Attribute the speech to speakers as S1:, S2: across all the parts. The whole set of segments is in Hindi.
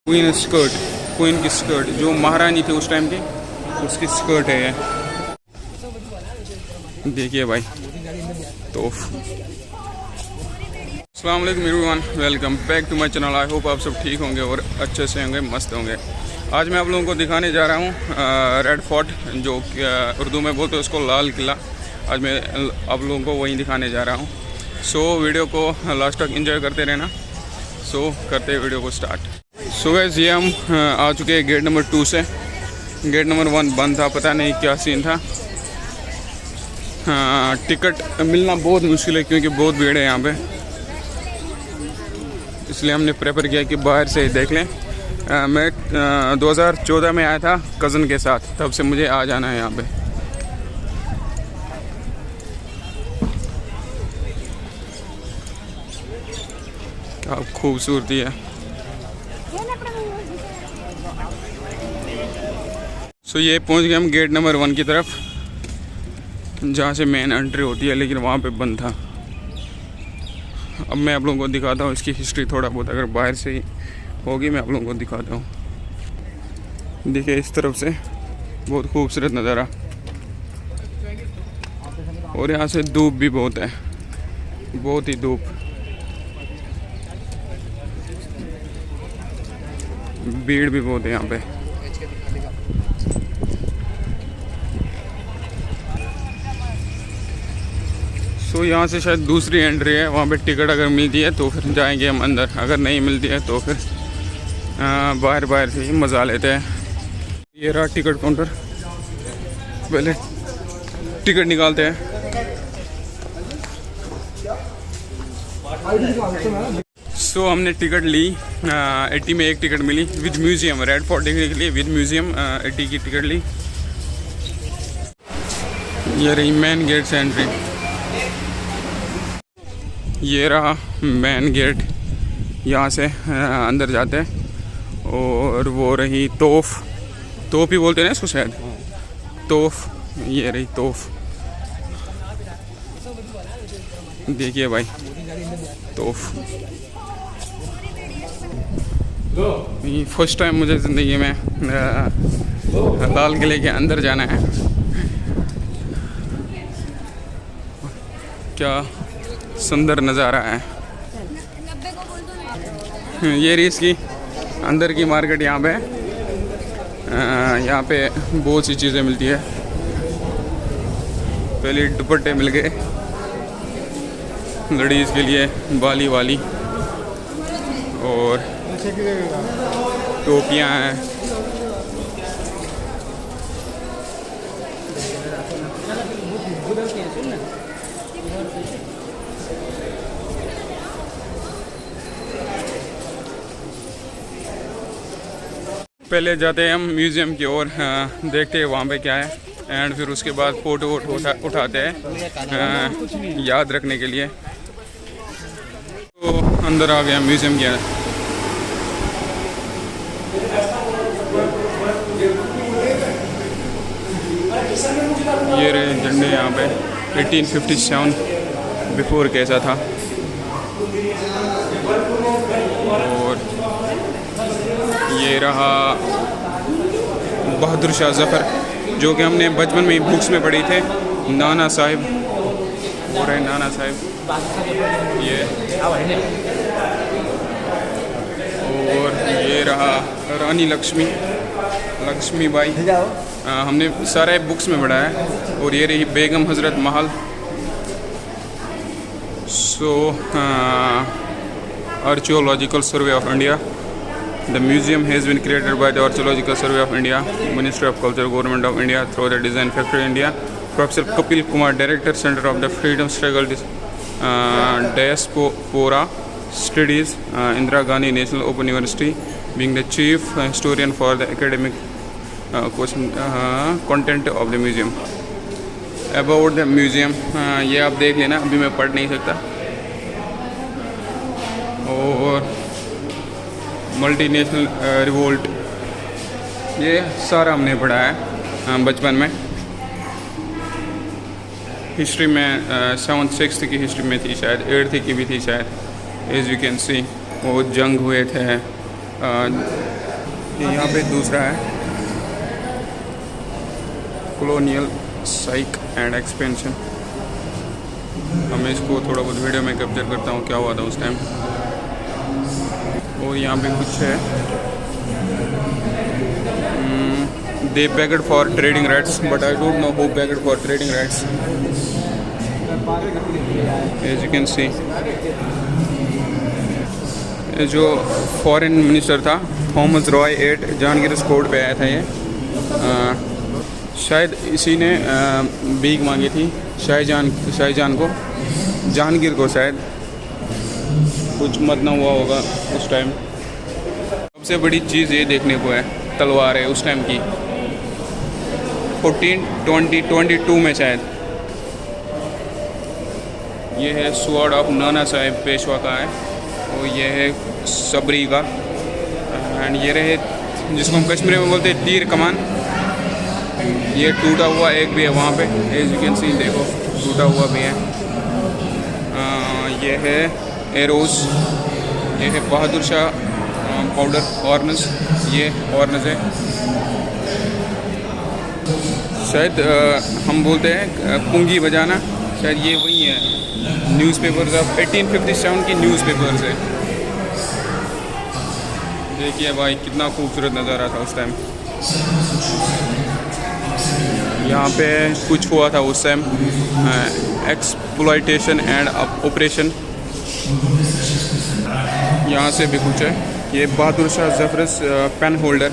S1: क्वीन की स्कर्ट जो महारानी थी उस टाइम की, उसकी स्कर्ट है ये। देखिए भाई तोफ। अस्सलाम वालेकुम everyone, welcome back to my channel. I hope आप सब ठीक होंगे और अच्छे से होंगे, मस्त होंगे। आज मैं आप लोगों को दिखाने जा रहा हूँ रेड फोर्ट, जो उर्दू में बोलते हैं उसको लाल किला। आज मैं आप लोगों को वहीं दिखाने जा रहा हूँ। सो वीडियो को लास्ट तक एंजॉय करते रहना। सो करते हैं वीडियो को स्टार्ट। सो गाइस ये हम आ चुके हैं गेट नंबर 2 से। गेट नंबर 1 बंद था, पता नहीं क्या सीन था। टिकट मिलना बहुत मुश्किल है क्योंकि बहुत भीड़ है यहाँ पे, इसलिए हमने प्रेफर किया कि बाहर से ही देख लें। मैं 2014 में आया था कज़न के साथ, तब से मुझे आ जाना है यहाँ पे। क्या खूबसूरती है। सो ये पहुँच गए हम गेट नंबर 1 की तरफ, जहाँ से मेन एंट्री होती है, लेकिन वहाँ पे बंद था। अब मैं आप लोगों को दिखाता हूँ इसकी हिस्ट्री थोड़ा बहुत, अगर बाहर से ही होगी मैं आप लोगों को दिखाता हूँ। देखिए इस तरफ से बहुत खूबसूरत नज़ारा, और यहाँ से धूप भी बहुत है, बहुत ही धूप, भीड़ भी बहुत है यहाँ पे। तो यहाँ से शायद दूसरी एंट्री है, वहाँ पे टिकट अगर मिलती है तो फिर जाएंगे हम अंदर, अगर नहीं मिलती है तो फिर बाहर से ही मज़ा लेते हैं। ये रहा टिकट काउंटर, पहले टिकट निकालते हैं। सो हमने टिकट ली, 80 में एक टिकट मिली विद म्यूज़ियम, रेड फोर्ट देखने के लिए विद म्यूज़ियम 80 की टिकट ली। ये रही मेन गेट से एंट्री। ये रहा मेन गेट, यहाँ से अंदर जाते हैं। और वो रही तोफ ही बोलते हैं ना इसको शायद, तोफ। ये रही तोफ, देखिए भाई तोफ। फर्स्ट टाइम मुझे ज़िंदगी में लाल किले के अंदर जाना है। क्या सुंदर नज़ारा है। ये रही इसकी अंदर की मार्केट। यहाँ पे बहुत सी चीज़ें मिलती है। पहले दुपट्टे मिल गए लड़ीज़ के लिए, बाली वाली, और टोपियाँ हैं। पहले जाते हैं हम म्यूज़ियम की ओर, देखते हैं वहाँ पे क्या है, एंड फिर उसके बाद फ़ोटो उठाते हैं याद रखने के लिए। तो अंदर आ गया म्यूज़ियम के। ये रहे झंडे यहाँ पे, 1857 बिफोर कैसा था। और ये रहा बहादुर शाह ज़फ़र, जो कि हमने बचपन में ही बुक्स में पढ़ी थे। नाना साहिब, वो रहे नाना साहिब। ये और ये रहा रानी लक्ष्मीबाई, हमने सारे बुक्स में पढ़ा है। और ये रही Begum Hazrat Mahal. So archaeological survey of India. The museum has been created by the Archaeological Survey of India, Ministry of Culture, Government of India, through the Design Factory India. Professor Kapil Kumar, Director, Center of the Freedom Struggle Diaspora Studies, Indira Gandhi National Open University, being the Chief Historian for the academic content of the museum. About the museum, ये आप देख लेना, अभी मैं पढ़ नहीं सकता। और मल्टीनेशनल रिवोल्ट, ये सारा हमने पढ़ा है बचपन में। हिस्ट्री में 7th 6th की हिस्ट्री में थी शायद, 8th की भी थी शायद। एज यू कैन सी वो जंग हुए थे ये यहाँ पे दूसरा है कॉलोनियल साइक एंड एक्सपेंशन। अब मैं इसको थोड़ा बहुत वीडियो में कैप्चर करता हूँ क्या हुआ था उस टाइम। और यहाँ पे कुछ है they packet for trading rights but I don't know who packet for trading rights. As you can see जो फॉरेन मिनिस्टर था थॉमस रॉय 8 जहांगीर कोर्ट पे आया था ये। शायद इसी ने भीख मांगी थी शाहजहां को, जहांगीर को शायद कुछ मत ना हुआ होगा उस टाइम। सबसे बड़ी चीज़ ये देखने को है तलवार है उस टाइम की 1422 में शायद। ये है स्वॉर्ड ऑफ नाना साहेब पेशवा का है और ये है सबरी का। एंड ये रहे जिसको हम कश्मीरी में बोलते हैं तीर कमान। ये टूटा हुआ एक भी है वहाँ पे, एज यू कैन सी, देखो टूटा हुआ भी है। ये है एरोस, ये है बहादुर शाह पाउडर हॉर्नस, ये हॉर्नस है शायद हम बोलते हैं पुंगी बजाना, शायद ये वही है। न्यूज़पेपर्स ऑफ 1857 की न्यूज़पेपर्स है। देखिए भाई कितना खूबसूरत नज़ारा था उस टाइम। यहाँ पे कुछ हुआ था उस टाइम एक्सप्लॉयटेशन एंड ऑपरेशन। यहाँ से भी कुछ है। ये बहादुर शाह जफर पेन होल्डर,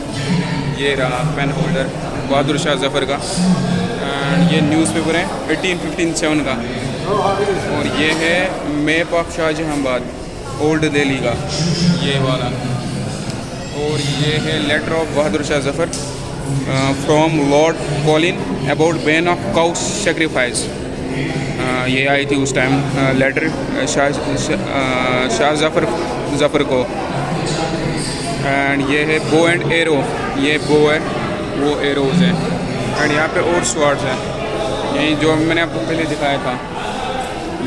S1: ये रहा पेन होल्डर बहादुर शाह जफर का। एंड ये न्यूज़पेपर है 1857 का। और ये है map of Shahjahanabad Old Delhi का, ये वाला। और ये है letter of Bahadur Shah Zafar from Lord Colin about ban of cow sacrifice. ये आई थी उस टाइम लेटर शाह जफर को। एंड ये है बो एंड एरो, ये बो है वो एरोज हैं। एंड यहाँ पे और स्वार्ड्स हैं, यही जो मैंने आपको पहले दिखाया था।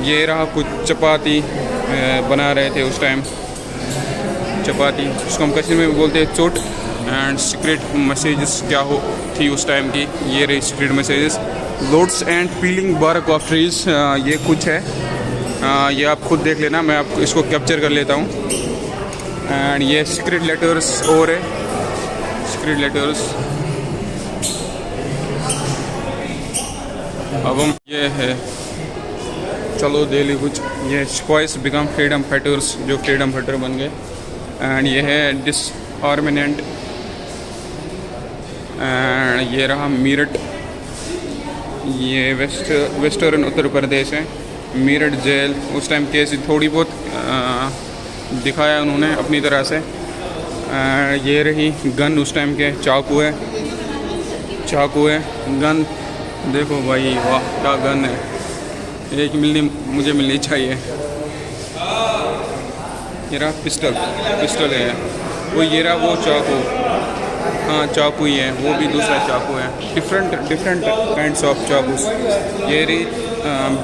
S1: ये रहा कुछ चपाती बना रहे थे उस टाइम, चपाती जिसको हम कश्मीर में बोलते हैं चोट। एंड सीक्रेट मैसेजेस क्या हो थी उस टाइम की, ये रही secret messages. Loads and peeling bark of trees, ये कुछ है, ये आप खुद देख लेना, मैं आपको इसको कैप्चर कर लेता हूँ। एंड ये सीक्रेट लेटर्स और है, सीक्रेट लेटर्स। अब हम ये है चलो दिल्ली कुछ, ये स्क्वाइस बिकम फ्रीडम फाइटर्स, जो फ्रीडम फाइटर बन गए। एंड ये है डिसआर्मेंट। एंड ये रहा मीरठ, ये वेस्टर्न उत्तर प्रदेश है। मीरठ जेल उस टाइम कैसी थोड़ी बहुत दिखाया उन्होंने अपनी तरह से। ये रही गन उस टाइम के, चाकू है, चाकू है, गन देखो भाई, वाह क्या गन है, एक मुझे मिलनी चाहिए। ये रहा पिस्टल है वो, ये रहा वो चाकू, हाँ चाकू ही है, वो भी दूसरा चाकू है। डिफरेंट काइंड्स ऑफ चाकूस। ये रही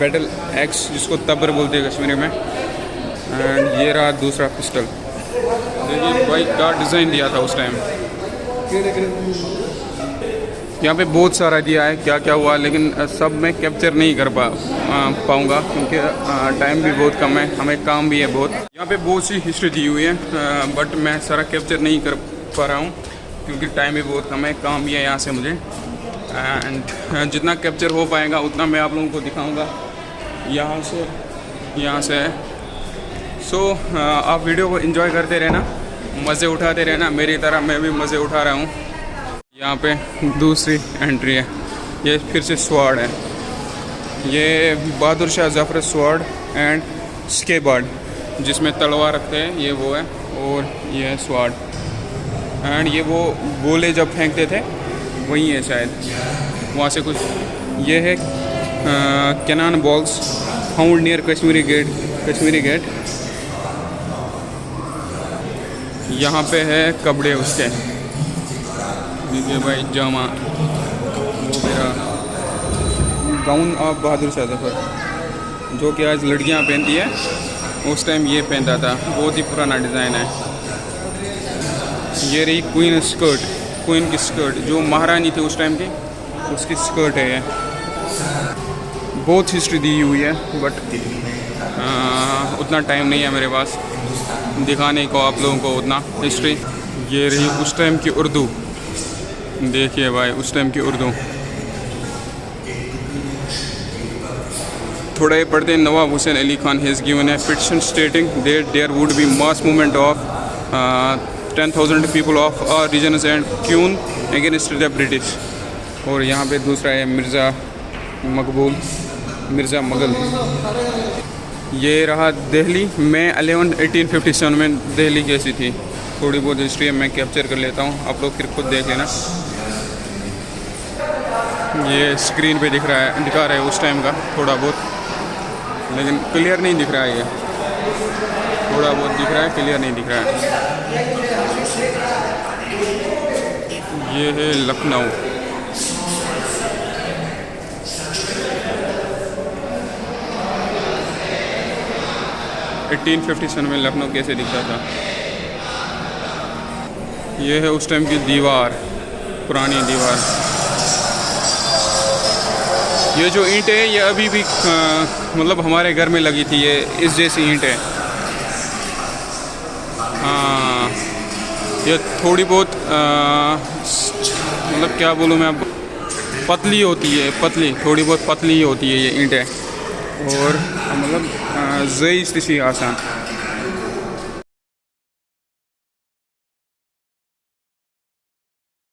S1: बैटल एक्स जिसको तबर बोलते हैं कश्मीरी में। एंड ये रहा दूसरा पिस्टल। देखिए भाई क्या डिज़ाइन दिया था उस टाइम। यहाँ पे बहुत सारा दिया है, क्या क्या हुआ, लेकिन सब मैं कैप्चर नहीं कर पाऊँगा क्योंकि टाइम भी बहुत कम है, हमें काम भी है बहुत। यहाँ पे बहुत सी हिस्ट्री दी हुई है बट मैं सारा कैप्चर नहीं कर पा रहा हूँ क्योंकि टाइम भी बहुत कम है, काम भी है यहाँ से मुझे। एंड जितना कैप्चर हो पाएगा उतना मैं आप लोगों को दिखाऊँगा यहाँ से। सो आप वीडियो को एंजॉय करते रहना, मज़े उठाते रहना, मेरी तरह मैं भी मज़े उठा रहा हूँ। यहाँ पे दूसरी एंट्री है, ये फिर से स्वार्ड है, ये बहादुर शाह जफर स्वार्ड एंड स्केबार्ड जिसमें तलवार रखते हैं, ये वो है। और ये है स्वार्ड। एंड ये वो गोले जब फेंकते थे वही है शायद, वहाँ से कुछ। ये है cannon balls found near Kashmiri Gate. यहाँ पे है कपड़े उसके, देखिए भाई जामा, वो मेरा गाउन ऑफ बहादुर शाह जफर जो कि आज लड़कियाँ पहनती है, उस टाइम ये पहनता था, बहुत ही पुराना डिज़ाइन है। ये रही क्वीन स्कर्ट, क्वीन की स्कर्ट जो महारानी थी उस टाइम की, उसकी स्कर्ट है ये। बहुत हिस्ट्री दी हुई है बट उतना टाइम नहीं है मेरे पास दिखाने को आप लोगों को उतना हिस्ट्री। ये रही उस टाइम की उर्दू, देखिए भाई उस टाइम की उर्दू। थोड़ा ये पढ़ते हैं। Nawab Hussain Ali Khan has given a petition stating that there would be mass movement of 10,000 people of our regions and क्यून अगेंस्ट द ब्रिटिश। और यहाँ पे दूसरा है मिर्ज़ा मकबूल, मिर्ज़ा मुग़ल। ये रहा दिल्ली में 1857 में दिल्ली कैसी थी। थोड़ी बहुत हिस्ट्री मैं कैप्चर कर लेता हूँ, आप लोग फिर खुद देख लेना। ये स्क्रीन पे दिखा रहा है उस टाइम का थोड़ा बहुत, लेकिन क्लियर नहीं दिख रहा है। ये थोड़ा बहुत दिख रहा है, क्लियर नहीं दिख रहा है। ये है लखनऊ। एटीन 1857 में लखनऊ कैसे दिखता था। ये है उस टाइम की दीवार, पुरानी दीवार। ये जो ईंट है ये अभी भी मतलब हमारे घर में लगी थी, ये इस जैसी ईंट है। हाँ, ये थोड़ी बहुत मतलब क्या बोलूँ मैं आपको, पतली होती है, पतली थोड़ी बहुत पतली ही होती है ये ईंटें। और मतलब ज़ई सी आसान।